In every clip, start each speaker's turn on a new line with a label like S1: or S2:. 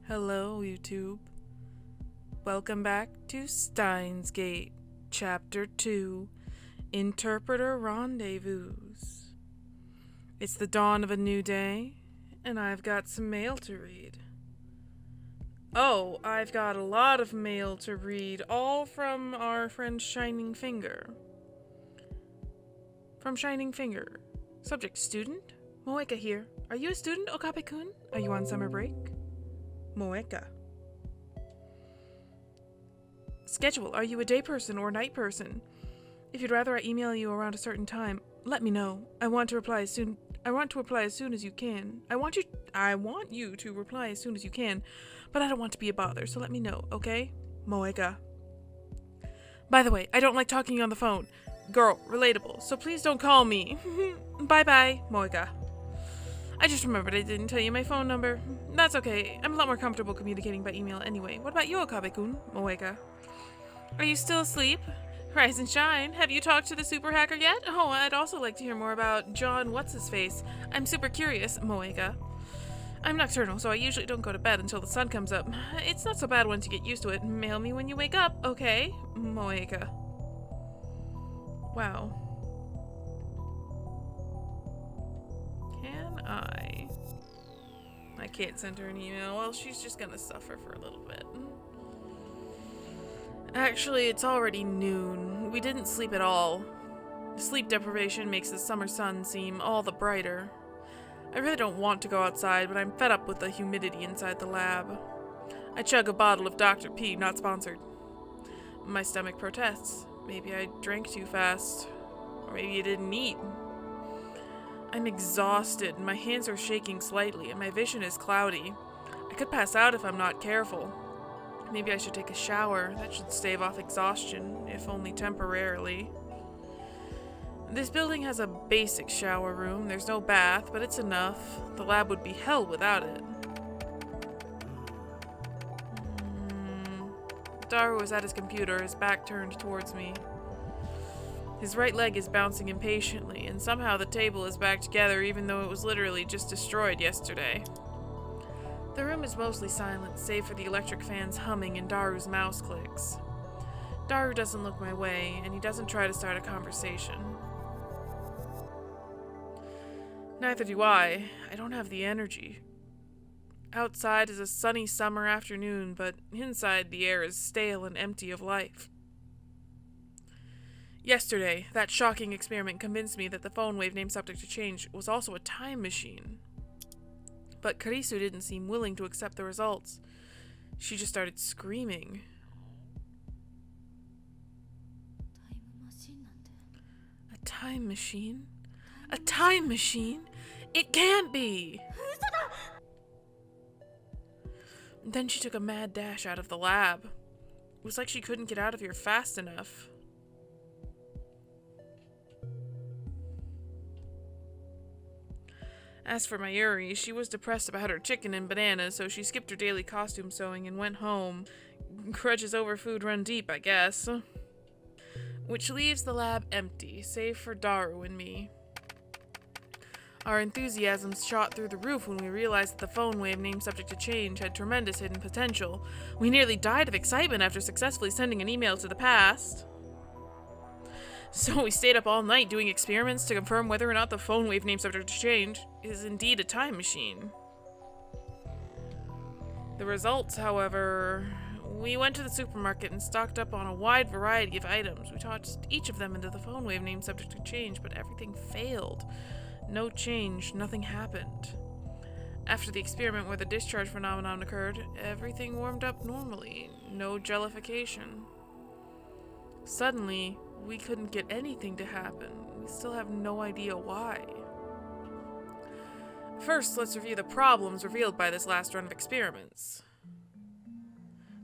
S1: Hello, YouTube. Welcome back to Steins Gate, Chapter 2, Interpreter Rendezvous. It's the dawn of a new day, and I've got some mail to read. Oh, I've got a lot of mail to read, all from our friend Shining Finger. From Shining Finger. Subject, student? Moeka here. Are you a student, Okabe-kun? Are you on summer break? Moeka. Schedule. Are you a day person or night person? If you'd rather I email you around a certain time, let me know. I want to reply as soon as you can. I want you to reply as soon as you can, but I don't want to be a bother, so let me know, okay? Moeka. By the way, I don't like talking on the phone. Girl, relatable, so please don't call me. Bye-bye, Moeka. I just remembered I didn't tell you my phone number. That's okay. I'm a lot more comfortable communicating by email anyway. What about you, Okabe-kun? Moeka. Are you still asleep? Rise and shine. Have you talked to the super hacker yet? Oh, I'd also like to hear more about John What's-His-Face. I'm super curious, Moeka. I'm nocturnal, so I usually don't go to bed until the sun comes up. It's not so bad once you get used to it. Mail me when you wake up, okay? Moeka. Wow. I can't send her an email. Well, she's just gonna suffer for a little bit. Actually, it's already noon. We didn't sleep at all. Sleep deprivation makes the summer sun seem all the brighter. I really don't want to go outside, but I'm fed up with the humidity inside the lab. I chug a bottle of Dr. P, not sponsored. My stomach protests. Maybe I drank too fast. Or maybe I didn't eat. I'm exhausted, my hands are shaking slightly, and my vision is cloudy. I could pass out if I'm not careful. Maybe I should take a shower. That should stave off exhaustion, if only temporarily. This building has a basic shower room. There's no bath, but it's enough. The lab would be hell without it. Daru is at his computer, his back turned towards me. His right leg is bouncing impatiently, and somehow the table is back together even though it was literally just destroyed yesterday. The room is mostly silent, save for the electric fans humming and Daru's mouse clicks. Daru doesn't look my way, and he doesn't try to start a conversation. Neither do I. I don't have the energy. Outside is a sunny summer afternoon, but inside the air is stale and empty of life. Yesterday, that shocking experiment convinced me that the phone wave named subject to change was also a time machine. But Karisu didn't seem willing to accept the results. She just started screaming. A time machine? A time machine? It can't be! Then she took a mad dash out of the lab. It was like she couldn't get out of here fast enough. As for Mayuri, she was depressed about her chicken and bananas, so she skipped her daily costume sewing and went home. Grudges over food run deep, I guess. Which leaves the lab empty, save for Daru and me. Our enthusiasm shot through the roof when we realized that the phone wave named subject to change had tremendous hidden potential. We nearly died of excitement after successfully sending an email to the past. So we stayed up all night doing experiments to confirm whether or not the phone wave named subject to change is indeed a time machine. The results, however, we went to the supermarket and stocked up on a wide variety of items. We tossed each of them into the phone wave named subject to change, but everything failed. No change, nothing happened. After the experiment where the discharge phenomenon occurred, everything warmed up normally. No jellification. Suddenly, we couldn't get anything to happen. We still have no idea why. First, let's review the problems revealed by this last run of experiments.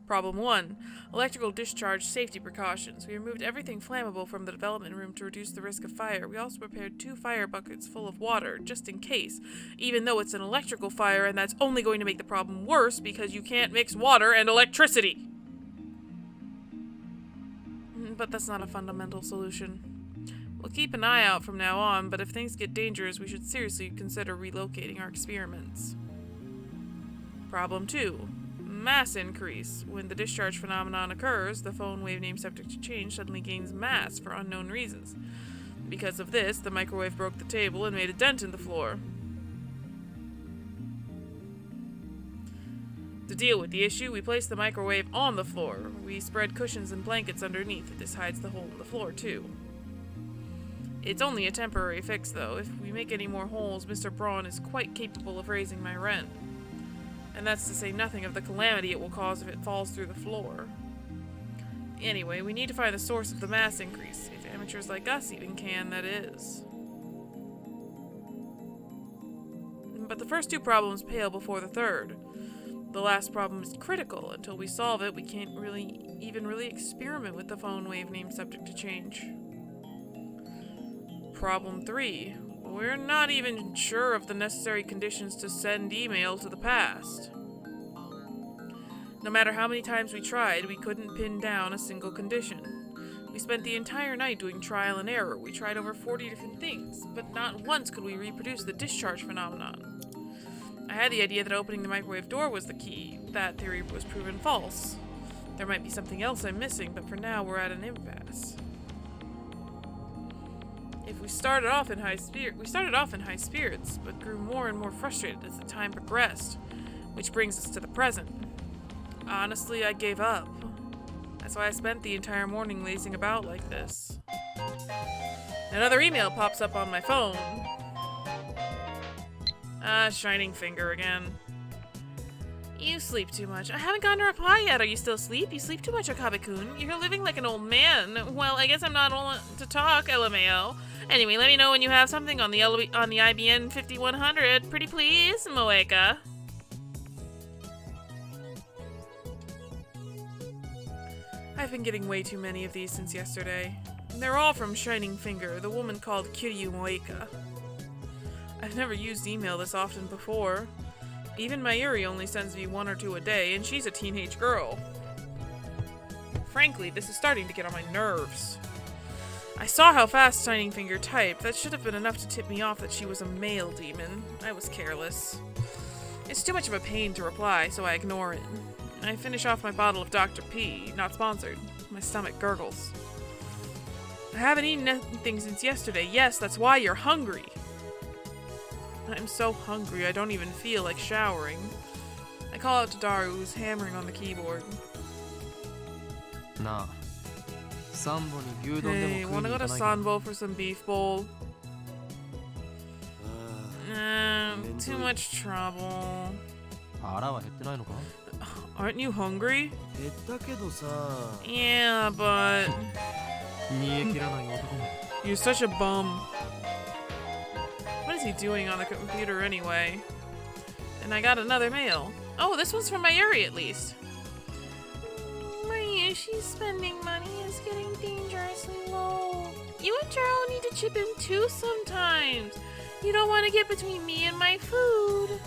S1: Problem 1. Electrical discharge safety precautions. We removed everything flammable from the development room to reduce the risk of fire. We also prepared 2 fire buckets full of water, just in case, even though it's an electrical fire, and that's only going to make the problem worse because you can't mix water and electricity. But that's not a fundamental solution. We'll keep an eye out from now on, but if things get dangerous, we should seriously consider relocating our experiments. Problem 2. mass increase. When the discharge phenomenon occurs, the phone wave name subject to change suddenly gains mass for unknown reasons. Because of this, the microwave broke the table and made a dent in the floor. To deal with the issue, we placed the microwave on the floor. We spread cushions and blankets underneath. This hides the hole in the floor, too. It's only a temporary fix, though. If we make any more holes, Mr. Braun is quite capable of raising my rent. And that's to say nothing of the calamity it will cause if it falls through the floor. Anyway, we need to find the source of the mass increase. If amateurs like us even can, that is. But the first two problems pale before the third. The last problem is critical. Until we solve it, we can't even really experiment with the phone wave name subject to change. Problem 3. We're not even sure of the necessary conditions to send email to the past. No matter how many times we tried, we couldn't pin down a single condition. We spent the entire night doing trial and error. We tried over 40 different things, but not once could we reproduce the discharge phenomenon. I had the idea that opening the microwave door was the key. That theory was proven false. There might be something else I'm missing, but for now we're at an impasse. We started off in high spirits, but grew more and more frustrated as the time progressed, which brings us to the present. Honestly, I gave up. That's why I spent the entire morning lazing about like this. Another email pops up on my phone. Shining Finger again. You sleep too much. I haven't gotten a reply yet. Are you still asleep? You sleep too much, Okabe-kun. You're living like an old man. Well, I guess I'm not old to talk, LMAO. Anyway, let me know when you have something on the IBN 5100. Pretty please, Moeka. I've been getting way too many of these since yesterday. They're all from Shining Finger, the woman called Kiryu Moeka. I've never used email this often before. Even Mayuri only sends me 1 or 2 a day, and she's a teenage girl. Frankly, this is starting to get on my nerves. I saw how fast Shining Finger typed. That should have been enough to tip me off that she was a male demon. I was careless. It's too much of a pain to reply, so I ignore it. I finish off my bottle of Dr. P, not sponsored. My stomach gurgles. I haven't eaten anything since yesterday. Yes, that's why you're hungry. I'm so hungry I don't even feel like showering. I call out to Daru, who's hammering on the keyboard.
S2: Nah.
S1: Hey, wanna go to Sanbo for some beef bowl? Too much trouble. Aren't you hungry? Yeah, but... You're such a bum. What is he doing on the computer anyway? And I got another mail. Oh, this one's from Mayuri at least. Maria, she's spending money. It's getting dangerously low. You and Jaro need to chip in too sometimes. You don't want to get between me and my food.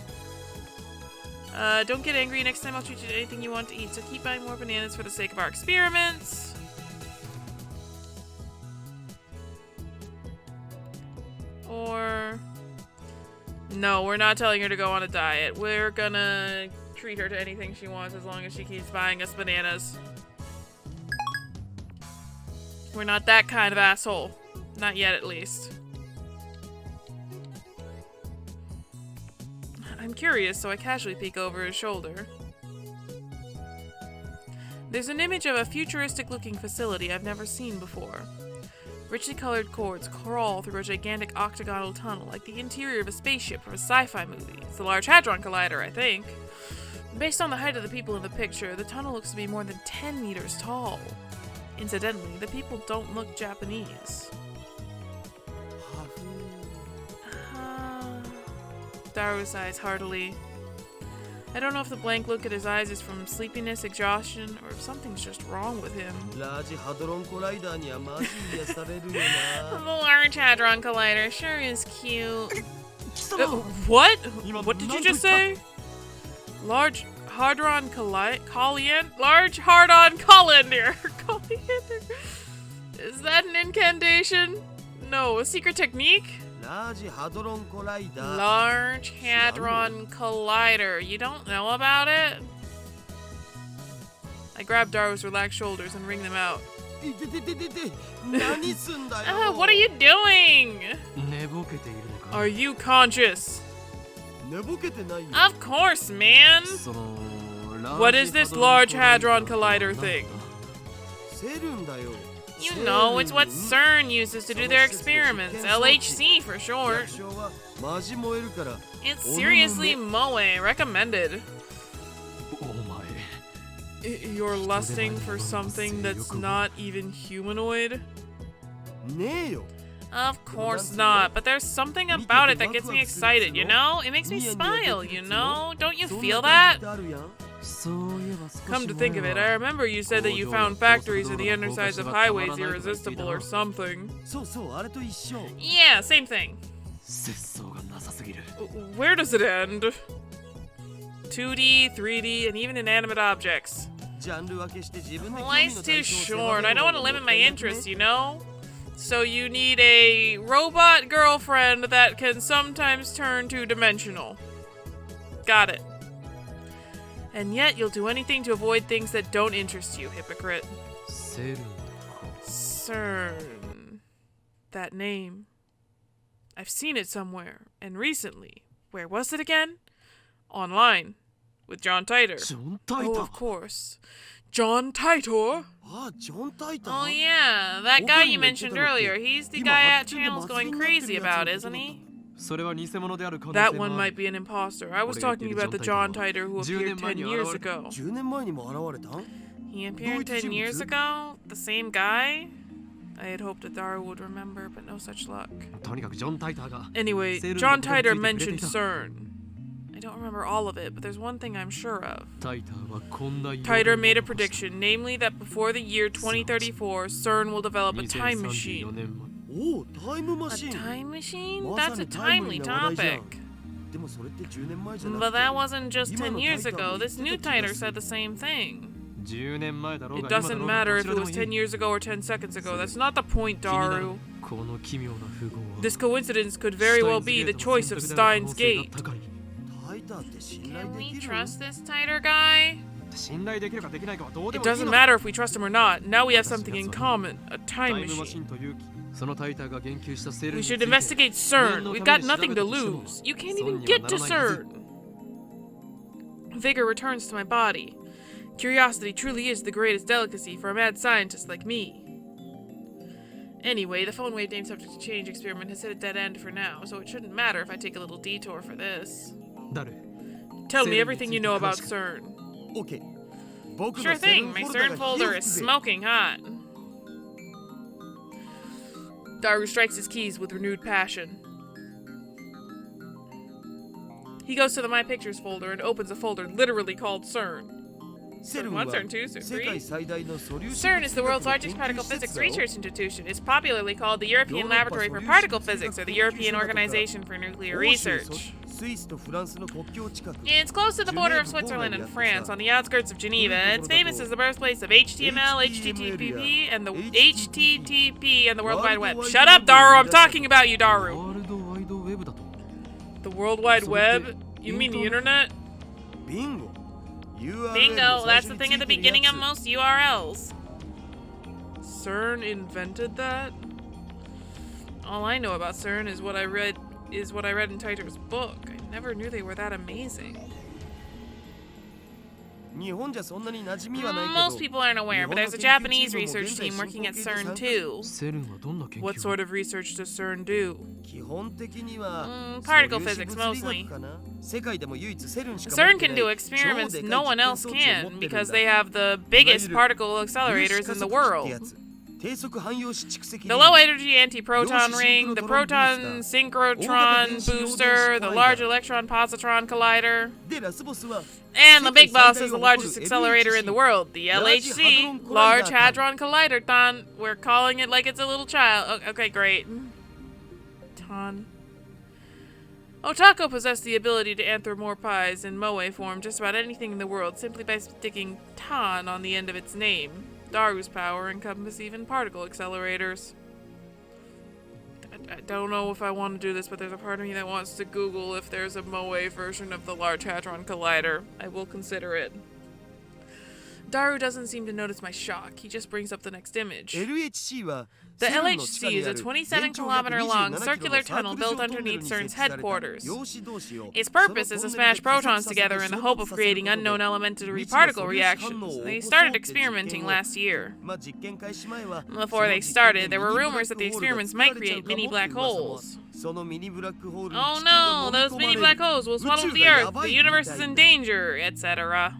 S1: Don't get angry. Next time I'll treat you to anything you want to eat, so keep buying more bananas for the sake of our experiments. Or... No, we're not telling her to go on a diet. We're gonna treat her to anything she wants as long as she keeps buying us bananas. We're not that kind of asshole. Not yet, at least. I'm curious, so I casually peek over his shoulder. There's an image of a futuristic-looking facility I've never seen before. Richly colored cords crawl through a gigantic octagonal tunnel like the interior of a spaceship from a sci-fi movie. It's the Large Hadron Collider, I think. Based on the height of the people in the picture, the tunnel looks to be more than 10 meters tall. Incidentally, the people don't look Japanese. Daru sighs heartily. I don't know if the blank look at his eyes is from sleepiness, exhaustion, or if something's just wrong with him. The Large Hadron Collider sure is cute. What? What did you just say? Large Hadron Collider? Large Hadron Collider. Is that an incantation? No, a secret technique? Large Hadron Collider. You don't know about it? I grab Daru's relaxed shoulders and wring them out. What are you doing? Are you conscious? Of course, man! What is this Large Hadron Collider thing? You know, it's what CERN uses to do their experiments. LHC for short. It's seriously moe. Recommended. You're lusting for something that's not even humanoid? Of course not, but there's something about it that gets me excited, you know? It makes me smile, you know? Don't you feel that? Come to think of it, I remember you said that you found factories in the undersides of highways irresistible or something. Yeah, same thing. Where does it end? 2D, 3D, and even inanimate objects. Life's too short. I don't want to limit my interests, you know? So you need a robot girlfriend that can sometimes turn two-dimensional. Got it. And yet you'll do anything to avoid things that don't interest you, hypocrite. CERN. That name. I've seen it somewhere, and recently. Where was it again? Online. With John Titor. Oh, of course. John Titor? Oh yeah, that guy you mentioned earlier. He's the guy at Channel's going crazy about, isn't he? That one might be an imposter. I was talking about the John Titor who appeared 10 years ago. He appeared 10 years ago? The same guy? I had hoped that Daru would remember, but no such luck. Anyway, John Titor mentioned CERN. I don't remember all of it, but there's one thing I'm sure of. Titor made a prediction, namely that before the year 2034, CERN will develop a time machine. A time machine? That's a timely topic. But that wasn't just 10 years ago. This new Titor said the same thing. It doesn't matter if it was 10 years ago or 10 seconds ago. That's not the point, Daru. This coincidence could very well be the choice of Steins Gate. Can we trust this Titor guy? It doesn't matter if we trust him or not. Now we have something in common. A time machine. We should investigate CERN. We've got nothing to lose. You can't even get to CERN. Vigor returns to my body. Curiosity truly is the greatest delicacy for a mad scientist like me. Anyway, the phone wave named subject to change experiment has hit a dead end for now, so it shouldn't matter if I take a little detour for this. Tell me everything you know about CERN. Sure thing, my CERN folder is smoking hot. Daru strikes his keys with renewed passion. He goes to the My Pictures folder and opens a folder literally called CERN. CERN 1, CERN 2, CERN 3? CERN is the world's largest particle physics research institution. It's popularly called the European Laboratory for Particle Physics or the European Organization for Nuclear Research. It's close to the border of Switzerland and France, on the outskirts of Geneva. It's famous as the birthplace of HTML, HTTP, and the World Wide Web. Shut up, Daru! I'm talking about you, Daru! The World Wide Web? You mean the internet? Bingo! That's the thing at the beginning of most URLs. CERN invented that? All I know about CERN is what I read in Titor's book. I never knew they were that amazing. Most people aren't aware, but there's a Japanese research team working at CERN too. What sort of research does CERN do? Particle physics, mostly. CERN can do experiments no one else can, because they have the biggest particle accelerators in the world. The low-energy anti-proton ring, the proton synchrotron booster, the large electron positron collider, and the big boss is the largest accelerator in the world, the LHC, Large Hadron Collider. Ton. We're calling it like it's a little child. Okay, great. Ton. Otako possessed the ability to anthropomorphize in moe form just about anything in the world simply by sticking Tan on the end of its name. Daru's power encompasses even particle accelerators. I don't know if I want to do this, but there's a part of me that wants to Google if there's a moe version of the Large Hadron Collider. I will consider it. Daru doesn't seem to notice my shock. He just brings up the next image. The LHC is a 27-kilometer-long circular tunnel built underneath CERN's headquarters. Its purpose is to smash protons together in the hope of creating unknown elementary particle reactions. They started experimenting last year. Before they started, there were rumors that the experiments might create mini black holes. Oh no, those mini black holes will swallow the Earth, the universe is in danger, etc.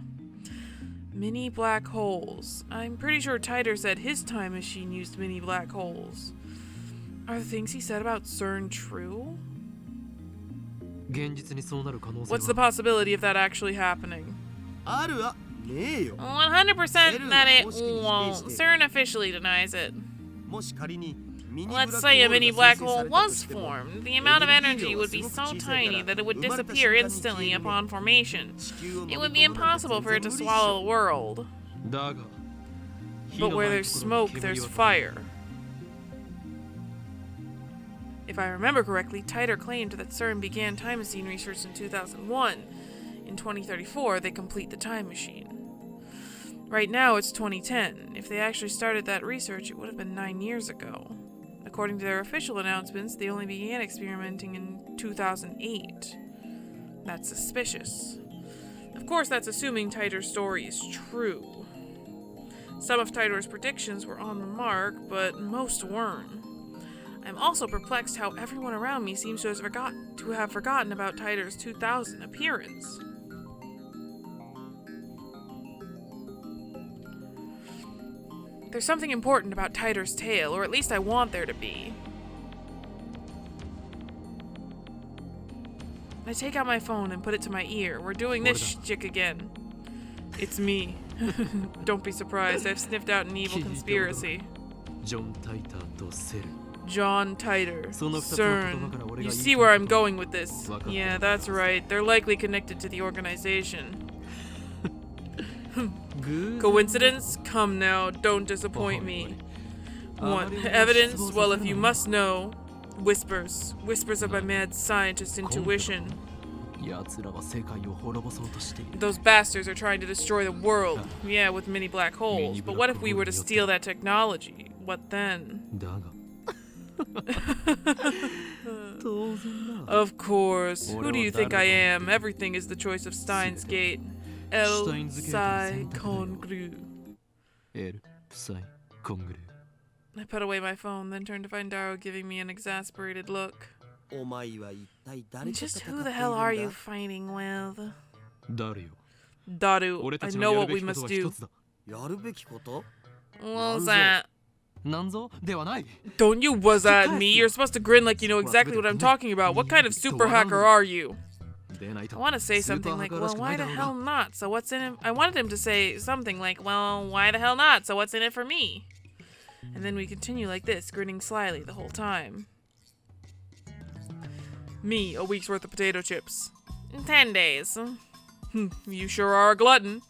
S1: Mini black holes. I'm pretty sure Titer said his time machine used mini black holes. Are the things he said about CERN true? What's the possibility of that actually happening? 100% that it won't. CERN officially denies it. Let's say a mini black hole was formed. The amount of energy would be so tiny that it would disappear instantly upon formation. It would be impossible for it to swallow the world. But where there's smoke, there's fire. If I remember correctly, Titer claimed that CERN began time machine research in 2001. In 2034, they complete the time machine. Right now, it's 2010. If they actually started that research, it would have been 9 years ago. According to their official announcements, they only began experimenting in 2008. That's suspicious. Of course, that's assuming Titer's story is true. Some of Titer's predictions were on the mark, but most weren't. I'm also perplexed how everyone around me seems to have forgotten about Titer's 2000 appearance. There's something important about Titer's tale, or at least I want there to be. I take out my phone and put it to my ear. We're doing this shtick again. It's me. Don't be surprised, I've sniffed out an evil conspiracy. John Titer, CERN. You see where I'm going with this. Yeah, that's right. They're likely connected to the organization. Coincidence? Come now, don't disappoint me. Want evidence? Well, if you must know, whispers. Whispers of my mad scientist intuition. Those bastards are trying to destroy the world. Yeah, with mini black holes. But what if we were to steal that technology? What then? Of course. Who do you think I am? Everything is the choice of Steins Gate. El Psi Congru. I put away my phone, then turned to find Daru giving me an exasperated look. Just who the hell are you fighting with? Daru, I know what we must do. What's that? Don't you was at me? You're supposed to grin like you know exactly what I'm talking about. What kind of super hacker are you? I want to say something like, well, why the hell not? So what's in it? I wanted him to say something like, well, why the hell not? So what's in it for me? And then we continue like this, grinning slyly the whole time. Me, a week's worth of potato chips. 10 days. You sure are a glutton.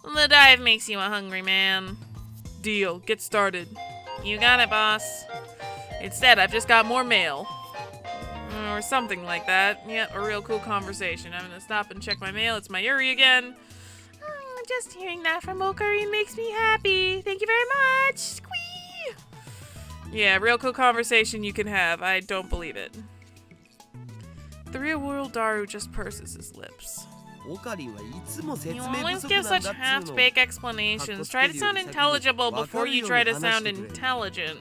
S1: The dive makes you a hungry man. Deal. Get started. You got it, boss. Instead, I've just got more mail. Or something like that. Yep, a real cool conversation. I'm gonna stop and check my mail. It's my Yuri again. Just hearing that from Okari makes me happy. Thank you very much. Squee! Yeah, real cool conversation you can have. I don't believe it. The real world Daru just purses his lips. You always give such half-baked explanations. Try to sound intelligible before you try to sound intelligent.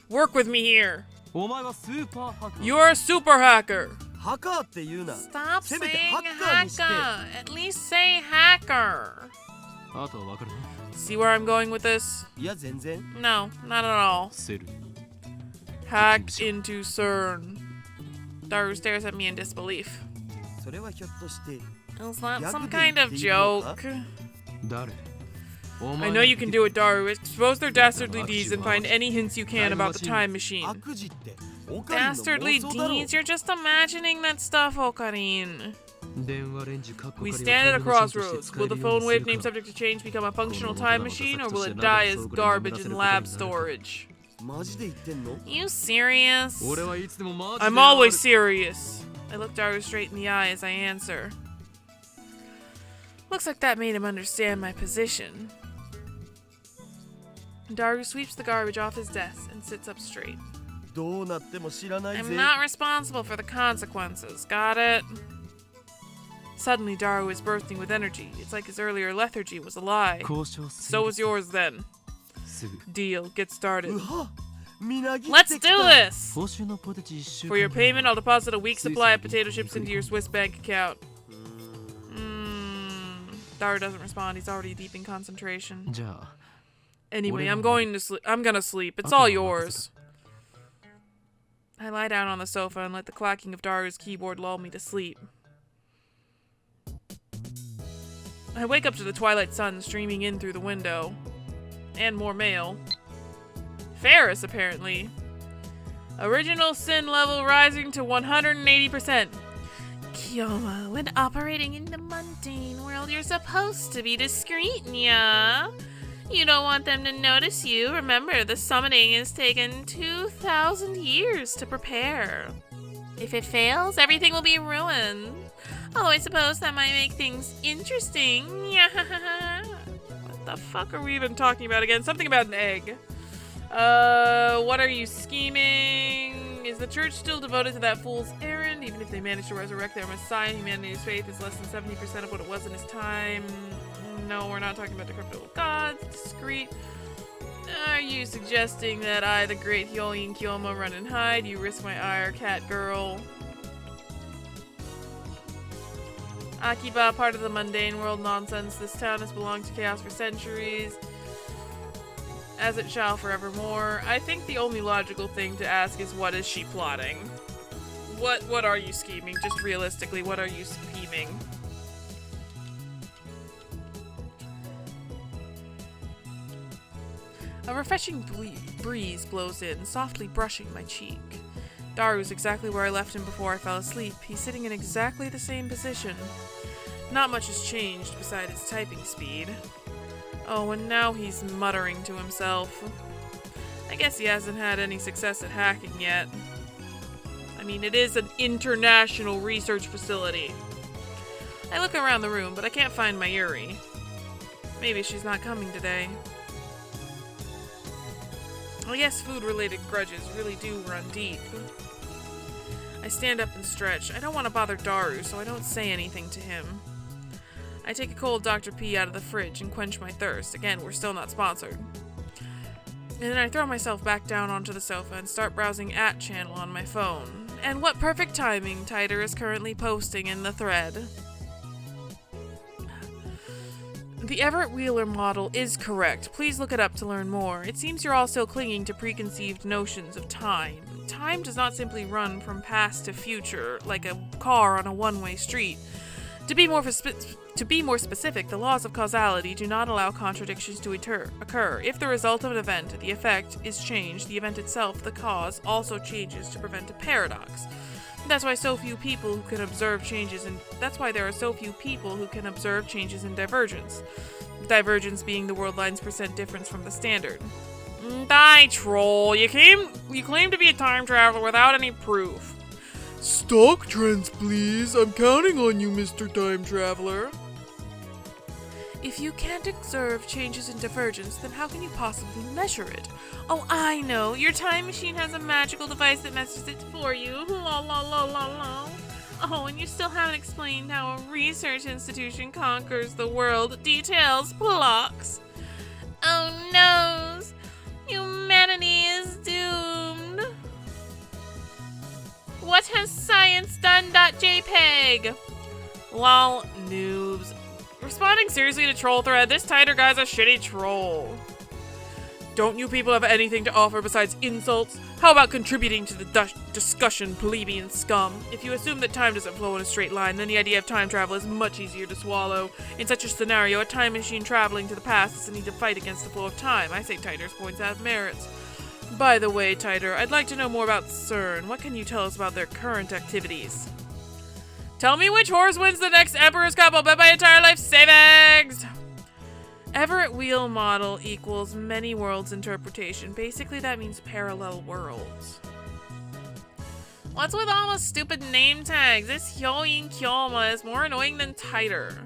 S1: Work with me here. You're a super hacker. Stop saying hacker. At least say hacker. See where I'm going with this? No, not at all. Hack into CERN. Daru stares at me in disbelief. Is that some kind of joke? I know you can do it, Daru. Expose their dastardly deeds and find any hints you can about the time machine. Dastardly deeds? You're just imagining that stuff, Okarin. We stand at a crossroads. Will the phone wave named subject to change become a functional time machine, or will it die as garbage in lab storage? You serious? I'm always serious. I look Daru straight in the eye as I answer. Looks like that made him understand my position. Daru sweeps the garbage off his desk and sits up straight. I'm not responsible for the consequences, got it? Suddenly, Daru is bursting with energy. It's like his earlier lethargy was a lie. So was yours then. Deal. Get started. Let's do this! For your payment, I'll deposit a week's supply of potato chips into your Swiss bank account. Daru doesn't respond. He's already deep in concentration. Anyway, I'm gonna sleep. It's all yours. I lie down on the sofa and let the clacking of Daru's keyboard lull me to sleep. I wake up to the twilight sun streaming in through the window. And more mail. Ferris, apparently. Original sin level rising to 180%. Kyoma, when operating in the mundane world, you're supposed to be discreet, yeah? You don't want them to notice you. Remember, the summoning has taken 2,000 years to prepare. If it fails, everything will be ruined. Although I suppose that might make things interesting. What the fuck are we even talking about again? Something about an egg. What are you scheming? Is the church still devoted to that fool's errand? Even if they manage to resurrect their messiah, humanity's faith is less than 70% of what it was in his time. No, we're not talking about the crypto gods. Discreet. Are you suggesting that I, the great Hyoin Kyoma, run and hide? You risk my ire, cat girl. Akiba, part of the mundane world nonsense. This town has belonged to chaos for centuries, as it shall forevermore. I think the only logical thing to ask is, what is she plotting? What are you scheming? Just realistically, what are you scheming? A refreshing breeze blows in, softly brushing my cheek. Daru's exactly where I left him before I fell asleep. He's sitting in exactly the same position. Not much has changed beside his typing speed. Oh, and now he's muttering to himself. I guess he hasn't had any success at hacking yet. I mean, it is an international research facility. I look around the room, but I can't find Mayuri. Maybe she's not coming today. I guess food-related grudges really do run deep. I stand up and stretch. I don't want to bother Daru, so I don't say anything to him. I take a cold Dr. P out of the fridge and quench my thirst. Again, we're still not sponsored. And then I throw myself back down onto the sofa and start browsing @ channel on my phone. And what perfect timing, Titer is currently posting in the thread. The Everett Wheeler model is correct. Please look it up to learn more. It seems you're all still clinging to preconceived notions of time. Time does not simply run from past to future, like a car on a one-way street. To be more specific, the laws of causality do not allow contradictions to occur. If the result of an event, the effect, is changed, the event itself, the cause, also changes to prevent a paradox. That's why there are so few people who can observe changes in divergence. Divergence being the world line's % difference from the standard. Die, troll! You claim to be a time traveler without any proof. Stock trends, please. I'm counting on you, Mr. Time Traveler. If you can't observe changes in divergence, then how can you possibly measure it? Oh, I know. Your time machine has a magical device that measures it for you. La la la la la. Oh, and you still haven't explained how a research institution conquers the world. Details, blocks. Oh, noes. Humanity is doomed. What has science done? .jpg. Lol, noobs. Responding seriously to troll thread, this Titer guy's a shitty troll. Don't you people have anything to offer besides insults? How about contributing to the discussion, plebeian scum? If you assume that time doesn't flow in a straight line, then the idea of time travel is much easier to swallow. In such a scenario, a time machine traveling to the past doesn't need to fight against the flow of time. I say Titer's points have merits. By the way, Titer, I'd like to know more about CERN. What can you tell us about their current activities? Tell me which horse wins the next Emperor's Cup. I'll bet my entire life savings! Everett wheel model equals many worlds interpretation. Basically, that means parallel worlds. What's with all the stupid name tags? This Hyoin Kyoma is more annoying than Titer.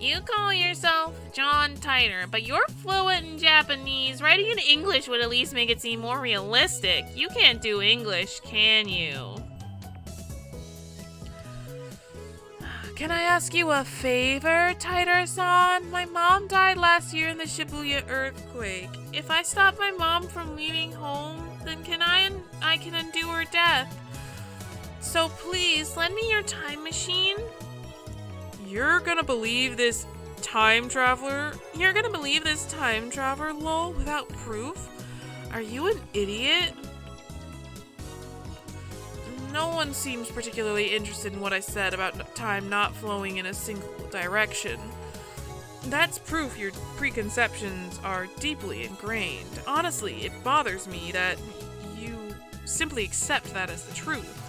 S2: You call yourself John Titor, but you're fluent in Japanese. Writing in English would at least make it seem more realistic. You can't do English, can you?
S1: Can I ask you a favor, Titor-san? My mom died last year in the Shibuya earthquake. If I stop my mom from leaving home, then I can undo her death. So please, lend me your time machine. You're gonna believe this time traveler? You're gonna believe this time traveler, lol, without proof? Are you an idiot? No one seems particularly interested in what I said about time not flowing in a single direction. That's proof your preconceptions are deeply ingrained. Honestly, it bothers me that you simply accept that as the truth.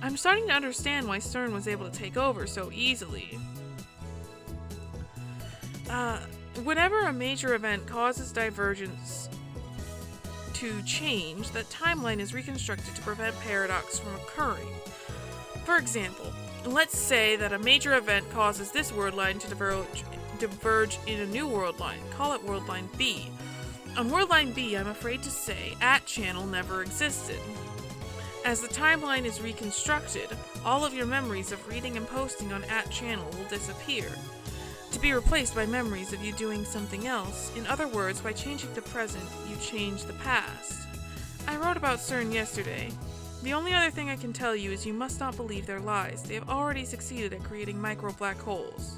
S1: I'm starting to understand why CERN was able to take over so easily. Whenever a major event causes divergence to change, the timeline is reconstructed to prevent paradox from occurring. For example, let's say that a major event causes this world line to diverge in a new world line. Call it world line B. On world line B, I'm afraid to say, @channel never existed. As the timeline is reconstructed, all of your memories of reading and posting on @channel will disappear, to be replaced by memories of you doing something else. In other words, by changing the present, you change the past. I wrote about CERN yesterday. The only other thing I can tell you is you must not believe their lies. They have already succeeded at creating micro black holes.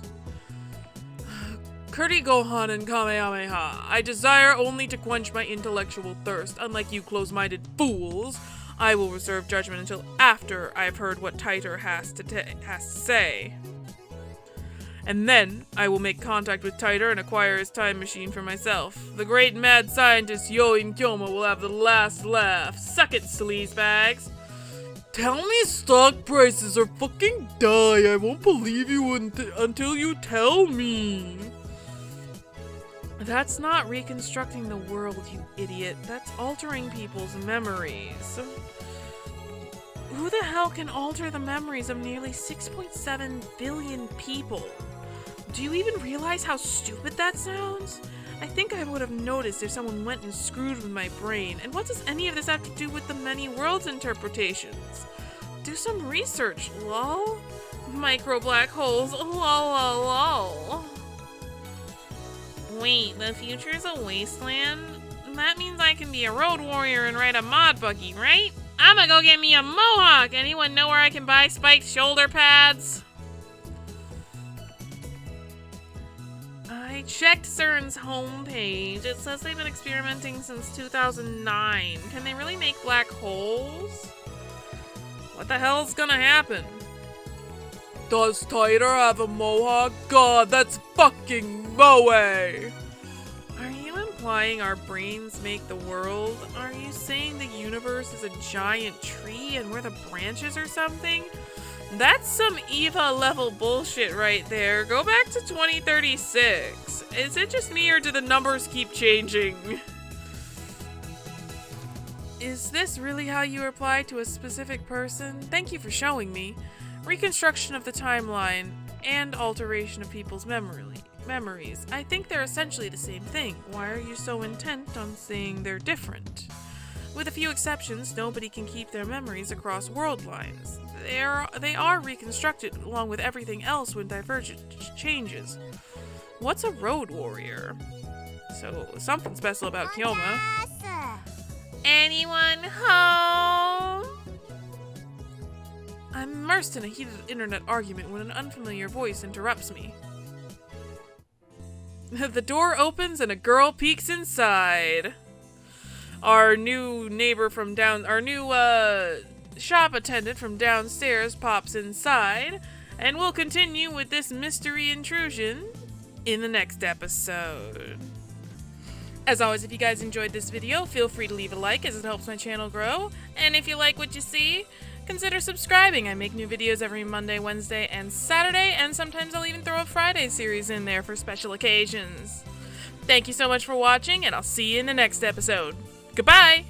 S1: Kurti Gohan and Kamehameha, I desire only to quench my intellectual thirst. Unlike you close-minded fools, I will reserve judgment until after I've heard what Titor has to say. And then I will make contact with Titor and acquire his time machine for myself. The great mad scientist Yoin Kyoma will have the last laugh. Suck it, sleazebags. Tell me stock prices or fucking die. I won't believe you until you tell me. That's not reconstructing the world, you idiot. That's altering people's memories. Who the hell can alter the memories of nearly 6.7 billion people? Do you even realize how stupid that sounds? I think I would have noticed if someone went and screwed with my brain. And what does any of this have to do with the many worlds interpretations? Do some research, lol. Micro black holes, lol lol lol.
S2: Wait, the future's a wasteland? That means I can be a road warrior and ride a mod buggy, right? I'ma go get me a mohawk! Anyone know where I can buy spiked shoulder pads? I checked CERN's homepage. It says they've been experimenting since 2009. Can they really make black holes? What the hell's gonna happen?
S1: Does Titor have a mohawk? God, that's fucking moe!
S2: Are you implying our brains make the world? Are you saying the universe is a giant tree and we're the branches or something? That's some EVA level bullshit right there. Go back to 2036. Is it just me or do the numbers keep changing?
S1: Is this really how you reply to a specific person? Thank you for showing me. Reconstruction of the timeline and alteration of people's memories. I think they're essentially the same thing. Why are you so intent on saying they're different? With a few exceptions, nobody can keep their memories across world lines. They are reconstructed along with everything else when divergence changes. What's a road warrior? So, something special about Kyoma.
S2: Anyone home?
S1: I'm immersed in a heated internet argument when an unfamiliar voice interrupts me. The door opens and a girl peeks inside. Our new shop attendant from downstairs pops inside, and we'll continue with this mystery intrusion in the next episode. As always, if you guys enjoyed this video, feel free to leave a like as it helps my channel grow, and if you like what you see, consider subscribing. I make new videos every Monday, Wednesday, and Saturday, and sometimes I'll even throw a Friday series in there for special occasions. Thank you so much for watching, and I'll see you in the next episode. Goodbye!